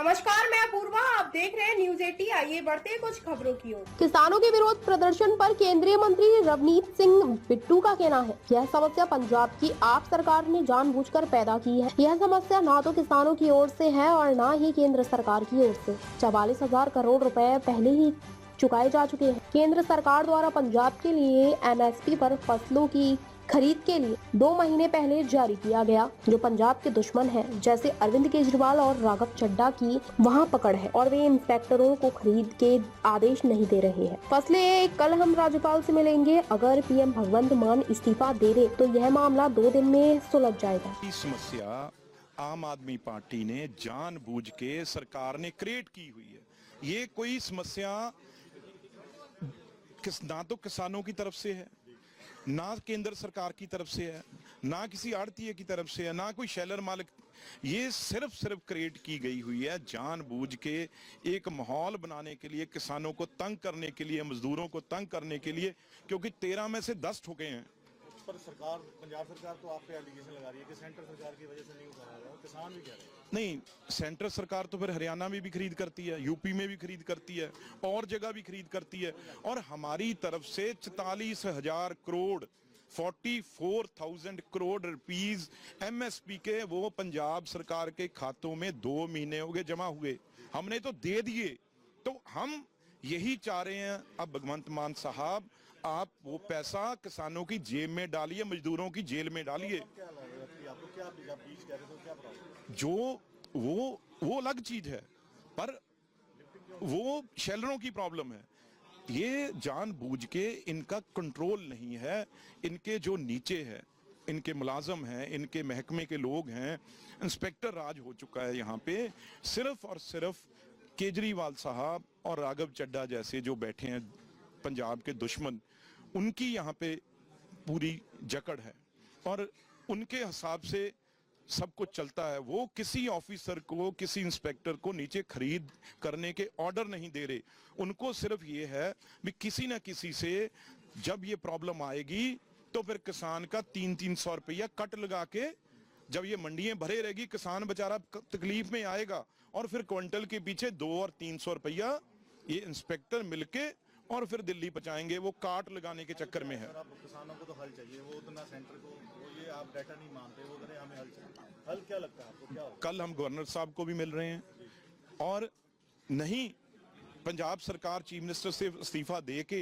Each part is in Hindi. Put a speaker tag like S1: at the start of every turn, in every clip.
S1: नमस्कार, मैं अपूर्वा। आप देख रहे हैं न्यूज 80। आइए बढ़ते हैं कुछ खबरों की ओर।
S2: किसानों के विरोध प्रदर्शन पर केंद्रीय मंत्री रवनीत सिंह बिट्टू का कहना है, यह समस्या पंजाब की आप सरकार ने जानबूझकर पैदा की है। यह समस्या ना तो किसानों की ओर से है और ना ही केंद्र सरकार की ओर से। 44,000 करोड़ रुपए पहले ही चुकाए जा चुके हैं। केंद्र सरकार द्वारा पंजाब के लिए एमएसपी पर फसलों की खरीद के लिए 2 महीने पहले जारी किया गया, जो पंजाब के दुश्मन हैं, जैसे अरविंद केजरीवाल और राघव चड्ढा की वहां पकड़ है और वे इंस्पेक्टरों को खरीद के आदेश नहीं दे रहे हैं। फसलें कल हम राज्यपाल से मिलेंगे। अगर पीएम भगवंत मान इस्तीफा दे दे तो यह मामला 2 दिन में सुलझ जाएगा।
S3: समस्या आम आदमी पार्टी ने जानबूझ के सरकार ने क्रिएट की हुई है। ये कोई समस्या ना तो किसानों की तरफ से है, ना केंद्र सरकार की तरफ से है, ना किसी आड़तीय की तरफ से है, ना कोई शेलर मालिक। ये सिर्फ क्रिएट की गई हुई है जानबूझ के, एक माहौल बनाने के लिए, किसानों को तंग करने के लिए, मजदूरों को तंग करने के लिए, क्योंकि 13 में से 10 ठुके हैं।
S4: पर सरकार, पंजाब सरकार तो आप पे एलिगेशन लगा रही है कि सेंट्रल सरकार की वजह से नहीं उठा रहा है, किसान भी कह रहे हैं।
S3: नहीं, सेंट्रल सरकार तो फिर हरियाणा में भी खरीद करती है, यूपी में भी खरीद करती है, और जगह भी खरीद करती है। और हमारी तरफ से 44,000 करोड़ 44,000 करोड़ रुपीस एमएसपी के वो पंजाब सरकार के खातों में 2 महीने हो गए जमा हुए, हमने तो दे दिए। तो हम यही चाह रहे हैं, अब भगवंत मान साहब आप वो पैसा किसानों की जेब में डालिए, मजदूरों की जेल में डालिए। जो वो अलग चीज है, पर वो शेलरों की प्रॉब्लम है। ये जानबूझ के इनका कंट्रोल नहीं है, इनके जो नीचे है, इनके मुलाजम हैं, इनके महकमे के लोग हैं, इंस्पेक्टर राज हो चुका है यहाँ पे। सिर्फ और सिर्फ केजरीवाल साहब और राघव चड्ढा जैसे जो बैठे हैं पंजाब के दुश्मन, उनकी यहाँ पे पूरी जकड़ है और उनके हिसाब से सब कुछ चलता है। वो किसी ऑफिसर को, किसी इंस्पेक्टर को नीचे खरीद करने के ऑर्डर नहीं दे रहे। उनको सिर्फ ये है कि किसी ना किसी से जब ये प्रॉब्लम आएगी तो फिर किसान का 300-300 रुपया कट लगा के, जब ये मंडियां भरे रहेगी, किसान बेचारा तकलीफ में आएगा और फिर क्विंटल के पीछे 200 और 300 रुपया ये इंस्पेक्टर मिलके और फिर दिल्ली पहुंचाएंगे। वो काट लगाने के चक्कर में है।
S4: किसानों को तो हल चाहिए, वो उतना सेंटर को, वो ये आप डाटा नहीं मानते, वो करें, हमें हल चाहिए। हल क्या लगता है आपको, क्या होगा?
S3: कल हम गवर्नर साहब को भी मिल रहे हैं, और नहीं पंजाब सरकार चीफ मिनिस्टर से इस्तीफा दे के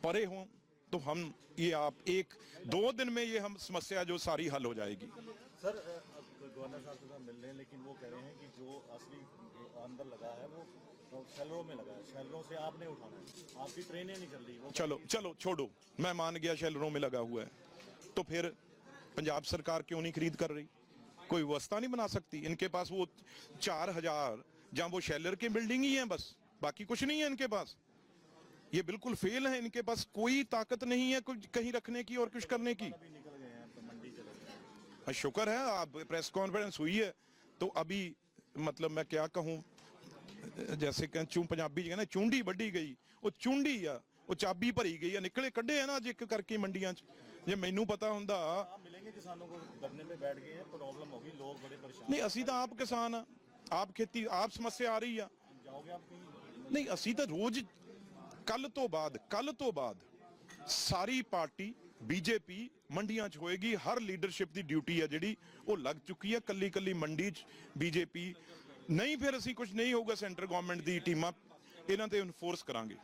S3: परे हों तो हम ये आप 1-2 दिन में ये हम समस्या जो सारी हल हो जाएगी।
S4: सर, गवर्नर साहब से मिल रहे हैं, लेकिन वो कह रहे हैं कि जो असली अंदर लगा है वो शेलरों में लगा है, शेलरों से आपने उठाना है, आपकी ट्रेनें नहीं चल रही।
S3: चलो छोड़ो, मैं मान गया शेलरों में लगा हुआ है, तो फिर पंजाब सरकार क्यों नहीं खरीद कर रही? कोई व्यवस्था नहीं बना सकती? इनके पास वो 4,000 जहां वो शेलर की बिल्डिंग ही है, बस बाकी कुछ नहीं है इनके पास। ये बिल्कुल फेल है, इनके पास कोई ताकत नहीं है कुछ कहीं रखने की और कुछ करने की। शुक्र है आप प्रेस कॉन्फ्रेंस हुई है, तो अभी मतलब मैं क्या कहूं, जैसे कह पंजाबी जी कहना चूंडी बढ़ी गई, वो चूंडी आ, वो चाबी भरी गई है, निकले कड्डे है ना अज एक करके मंडियां च। जे मैनू पता हुंदा
S4: मिलेंगे किसानों को, धरने पे बैठ गए हैं, प्रॉब्लम होगी, लोग बड़े परेशान।
S3: नहीं, असी तो आप किसान आ, आप खेती, आप समस्या आ रही है,
S4: जाओगे आप कहीं?
S3: नहीं असी तो रोज कल तो बाद सारी पार्टी बीजेपी मंडियां च होएगी। हर लीडरशिप की ड्यूटी है जिहड़ी वो लग चुकी है, कली मंडी च बीजेपी नहीं। फिर असी कुछ नहीं होगा, सेंटर गवर्नमेंट की टीमां इन्हां ते इन्फोर्स करांगे।